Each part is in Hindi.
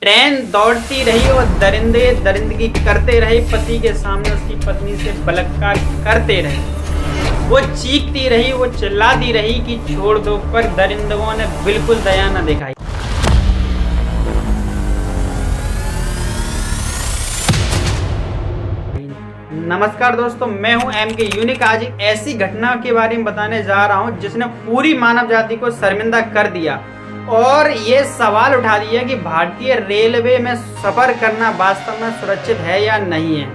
ट्रेन दौड़ती रही और दरिंदे दरिंदगी करते रहे। पति के सामने उसकी पत्नी से बलात्कार करते रहे। वो चीखती रही, वो चिल्लाती रही कि छोड़ दो, पर दरिंदों ने बिल्कुल दया न दिखाई। नमस्कार दोस्तों, मैं हूं MK यूनिक। आज एक ऐसी घटना के बारे में बताने जा रहा हूं जिसने पूरी मानव जाति को शर्मिंदा कर दिया और ये सवाल उठा दिया कि भारतीय रेलवे में सफर करना वास्तव में सुरक्षित है या नहीं है।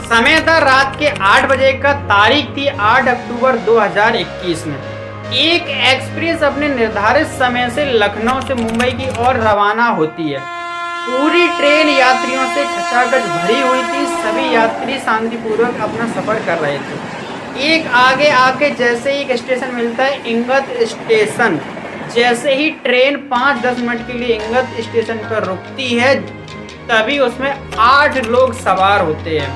समय था रात के 8 बजे का, तारीख थी 8 अक्टूबर 2021 में। एक एक्सप्रेस अपने निर्धारित समय से लखनऊ से मुंबई की ओर रवाना होती है। पूरी ट्रेन यात्रियों से खचाखच भरी हुई थी। सभी यात्री शांतिपूर्वक अपना सफर कर रहे थे। एक आगे आके जैसे ही एक स्टेशन मिलता है, इंगत स्टेशन, जैसे ही ट्रेन 5-10 मिनट के लिए इंगत स्टेशन पर रुकती है, तभी उसमें 8 लोग सवार होते हैं।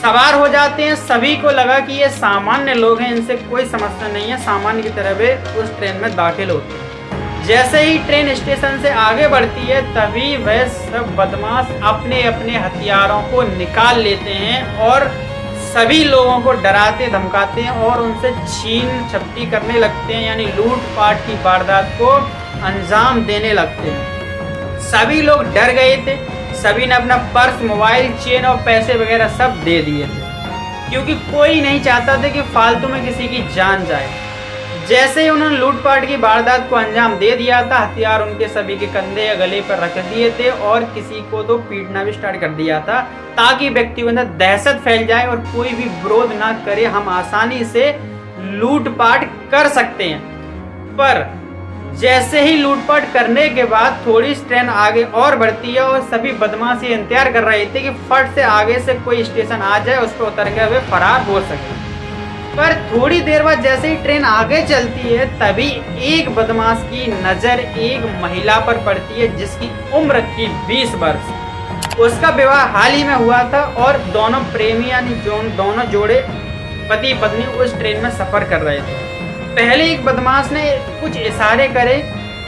सवार हो जाते हैं। सभी को लगा कि ये सामान्य लोग हैं, इनसे कोई समस्या नहीं है, सामान्य की तरह वे उस ट्रेन में दाखिल होते हैं। जैसे ही ट्रेन स्टेशन से आगे बढ़ती है, तभी वह सब बदमाश अपने अपने हथियारों को निकाल लेते हैं और सभी लोगों को डराते धमकाते हैं और उनसे छीन झपटी करने लगते हैं, यानी लूटपाट की वारदात को अंजाम देने लगते हैं। सभी लोग डर गए थे। सभी ने अपना पर्स, मोबाइल, चेन और पैसे वगैरह सब दे दिए थे, क्योंकि कोई नहीं चाहता था कि फालतू में किसी की जान जाए। जैसे ही उन्होंने लूटपाट की वारदात को अंजाम दे दिया था, हथियार उनके सभी के कंधे या गले पर रख दिए थे और किसी को तो पीटना भी स्टार्ट कर दिया था, ताकि व्यक्तियों के अंदर दहशत फैल जाए और कोई भी विरोध ना करे, हम आसानी से लूटपाट कर सकते हैं। पर जैसे ही लूटपाट करने के बाद थोड़ी ट्रेन आगे और बढ़ती है और सभी बदमाश ये इंतजार कर रहे थे कि फट से आगे से कोई स्टेशन आ जाए, उस पर उतर के वे फरार हो सके। पर थोड़ी देर बाद जैसे ही ट्रेन आगे चलती है, तभी एक बदमाश की नज़र एक महिला पर पड़ती है जिसकी उम्र थी 20 वर्ष। उसका विवाह हाल ही में हुआ था और दोनों प्रेमी यानी दोनों जोड़े पति पत्नी उस ट्रेन में सफ़र कर रहे थे। पहले एक बदमाश ने कुछ इशारे करे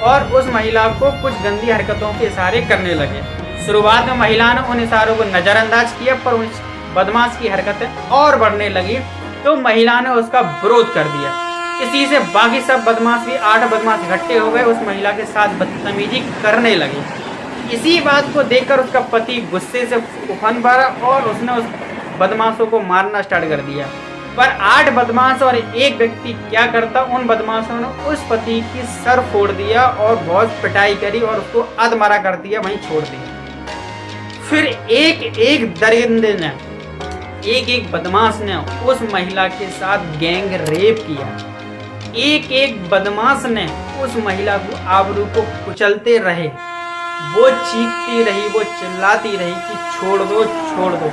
और उस महिला को कुछ गंदी हरकतों के इशारे करने लगे। शुरुआत में महिला ने उन इशारों को नज़रअंदाज किया, पर उस बदमाश की हरकतें और बढ़ने लगी तो महिला ने उसका विरोध कर दिया। इसी से बाकी सब बदमाश भी 8 बदमाश इकट्ठे हो गए, उस महिला के साथ बदतमीजी करने लगे। इसी बात को देखकर उसका पति गुस्से से उफन पड़ा और उसने उस बदमाशों को मारना स्टार्ट कर दिया। पर 8 बदमाश और एक व्यक्ति क्या करता, उन बदमाशों ने उस पति की सर फोड़ दिया और बहुत पिटाई करी और उसको अधमरा कर दिया, वहीं छोड़ दिया। फिर एक दरिंदे ने, एक बदमाश ने उस महिला के साथ गैंग रेप किया। एक बदमाश ने उस महिला को आबरू को कुचलते रहे। वो चीखती रही, वो चिल्लाती रही कि छोड़ दो छोड़ दो,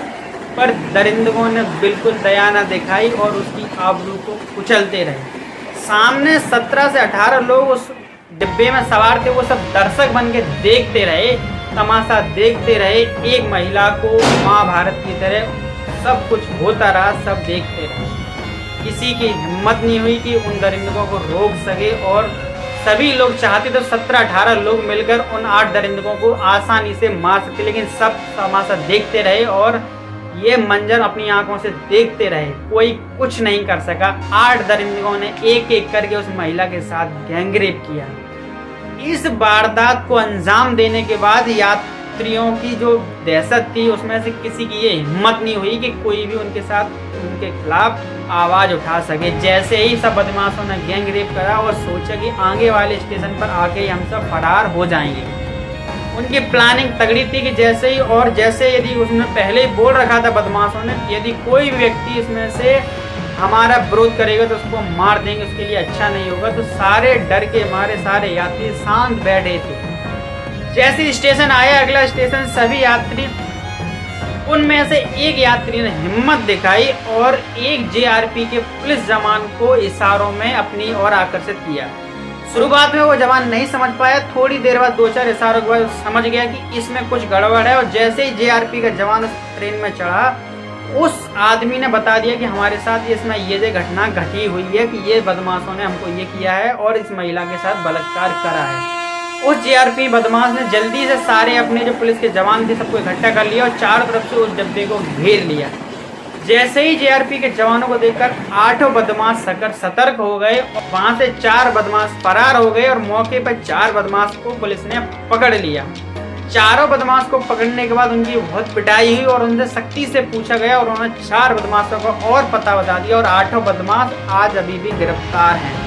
पर दरिंदों ने बिल्कुल दया न दिखाई और उसकी आबरू को कुचलते रहे। सामने 17 से 18 लोग उस डिब्बे में सवार थे, वो सब दर्शक बन के देखते रहे, तमाशा देखते रहे। एक महिला को महाभारत की तरह सब कुछ होता रहा, सब देखते रहे। किसी की हिम्मत नहीं हुई कि उन दरिंदों को रोक सके और सभी लोग चाहते तो 17-18 लोग मिलकर उन 8 दरिंदों को आसानी से मार सकते, लेकिन सब तमाशा देखते रहे और ये मंजर अपनी आंखों से देखते रहे। कोई कुछ नहीं कर सका। 8 दरिंदों ने एक करके उस महिला के साथ गैंगरेप किया। इस वारदात को अंजाम देने के बाद यात्रियों की जो दहशत थी, उसमें से किसी की ये हिम्मत नहीं हुई कि कोई भी उनके साथ उनके खिलाफ आवाज़ उठा सके। जैसे ही सब बदमाशों ने गैंग रेप करा और सोचा कि आगे वाले स्टेशन पर आके ही हम सब फरार हो जाएंगे। उनकी प्लानिंग तगड़ी थी कि जैसे यदि उसने पहले ही बोल रखा था बदमाशों ने, यदि कोई व्यक्ति इसमें से हमारा विरोध करेगा तो उसको मार देंगे, उसके लिए अच्छा नहीं होगा। तो सारे डर के मारे सारे यात्री शांत बैठे थे। जैसे स्टेशन आया अगला स्टेशन, सभी यात्री, उनमें से एक यात्री ने हिम्मत दिखाई और एक JRP के पुलिस जवान को इशारों में अपनी ओर आकर्षित किया। शुरुआत में वो जवान नहीं समझ पाया, थोड़ी देर बाद 2-4 इशारों के बाद समझ गया कि इसमें कुछ गड़बड़ है और जैसे ही JRP का जवान उस ट्रेन में चढ़ा, उस आदमी ने बता दिया कि हमारे साथ इसमें ये घटना घटी हुई है कि ये बदमाशों ने हमको ये किया है और इस महिला के साथ बलात्कार करा है। उस जीआरपी बदमाश ने जल्दी से सारे अपने जो पुलिस के जवान थे सबको इकट्ठा कर लिया और चारों तरफ से उस डब्बे को घेर लिया। जैसे ही जीआरपी के जवानों को देखकर 8 बदमाश सतर्क हो गए और वहां से 4 बदमाश फरार हो गए और मौके पर 4 बदमाश को पुलिस ने पकड़ लिया। चारों बदमाश को पकड़ने के बाद उनकी बहुत पिटाई हुई और उनसे सख्ती से पूछा गया और उन्होंने 4 बदमाशों का और पता बता दिया और 8 बदमाश आज अभी भी गिरफ्तार हैं।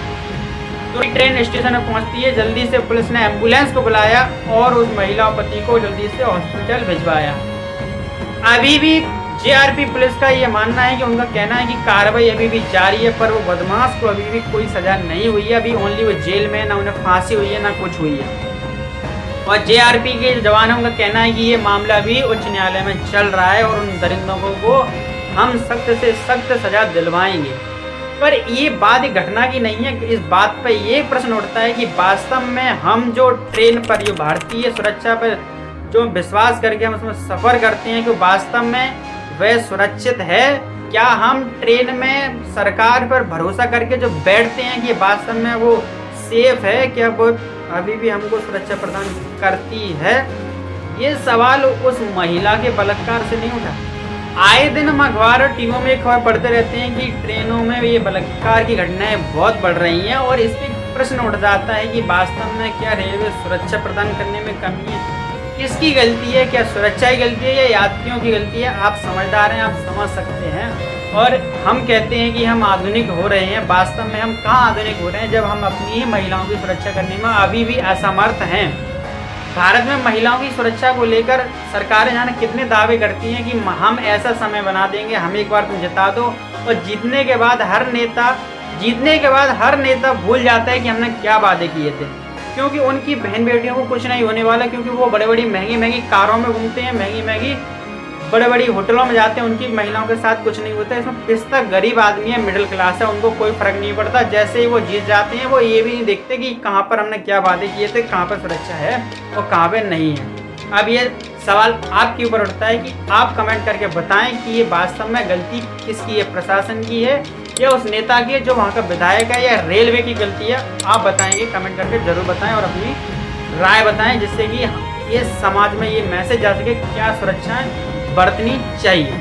तो ट्रेन स्टेशन में पहुंचती है, जल्दी से पुलिस ने एम्बुलेंस को बुलाया और उस महिला पति को जल्दी से हॉस्पिटल भिजवाया। अभी भी जीआरपी पुलिस का ये मानना है कि उनका कहना है कि कार्रवाई अभी भी जारी है, पर वो बदमाश को अभी भी कोई सजा नहीं हुई है। अभी ओनली वो जेल में, ना उन्हें फांसी हुई है ना कुछ हुई है। और जीआरपी के जवानों का कहना है कि ये मामला भी उच्च न्यायालय में चल रहा है और उन दरिंदों को हम सख्त से सख्त सजा दिलवाएंगे। पर ये बात एक घटना की नहीं है। इस बात पर ये प्रश्न उठता है कि वास्तव में हम जो ट्रेन पर जो भारतीय सुरक्षा पर जो विश्वास करके हम उसमें सफ़र करते हैं कि वास्तव में वह सुरक्षित है? क्या हम ट्रेन में सरकार पर भरोसा करके जो बैठते हैं कि वास्तव में वो सेफ है? क्या वो अभी भी हमको सुरक्षा प्रदान करती है? ये सवाल उस महिला के बलात्कार से नहीं उठा। आए दिन हम अखबार और टीवियों में खबर पढ़ते रहते हैं कि ट्रेनों में ये बलात्कार की घटनाएं बहुत बढ़ रही हैं और इस पर प्रश्न उठ जाता है कि वास्तव में क्या रेलवे सुरक्षा प्रदान करने में कमी है? किसकी गलती है? क्या सुरक्षा की गलती है या यात्रियों की गलती है? आप समझदार हैं, आप समझ सकते हैं। और हम कहते हैं कि हम आधुनिक हो रहे हैं, वास्तव में हम कहाँ आधुनिक हो रहे हैं जब हम अपनी ही महिलाओं की सुरक्षा करने में अभी भी असमर्थ हैं। भारत में महिलाओं की सुरक्षा को लेकर सरकारें जाने कितने दावे करती हैं कि हम ऐसा समय बना देंगे, हम एक बार तुम जिता दो। और जीतने के बाद हर नेता भूल जाता है कि हमने क्या वादे किए थे, क्योंकि उनकी बहन बेटियों को कुछ नहीं होने वाला, क्योंकि वो बड़े बड़ी महंगी कारों में घूमते हैं, महंगी बड़े बड़ी होटलों में जाते हैं, उनकी महिलाओं के साथ कुछ नहीं होता। इसमें पिछता गरीब आदमी है, मिडिल क्लास है, उनको कोई फर्क नहीं पड़ता। जैसे ही वो जीत जाते हैं वो ये भी नहीं देखते कि कहाँ पर हमने क्या वादे किए थे, कहाँ पर सुरक्षा है और कहाँ पर नहीं है। अब ये सवाल आपके ऊपर उठता है कि आप कमेंट करके बताएं कि ये वास्तव में गलती किसकी है, प्रशासन की है या उस नेता की है जो वहाँ का विधायक है, या रेलवे की गलती है? आप बताएंगे, कमेंट करके जरूर बताएं और अपनी राय बताएं, जिससे कि ये समाज में ये मैसेज जा सके क्या सुरक्षाएं बरतनी चाहिए।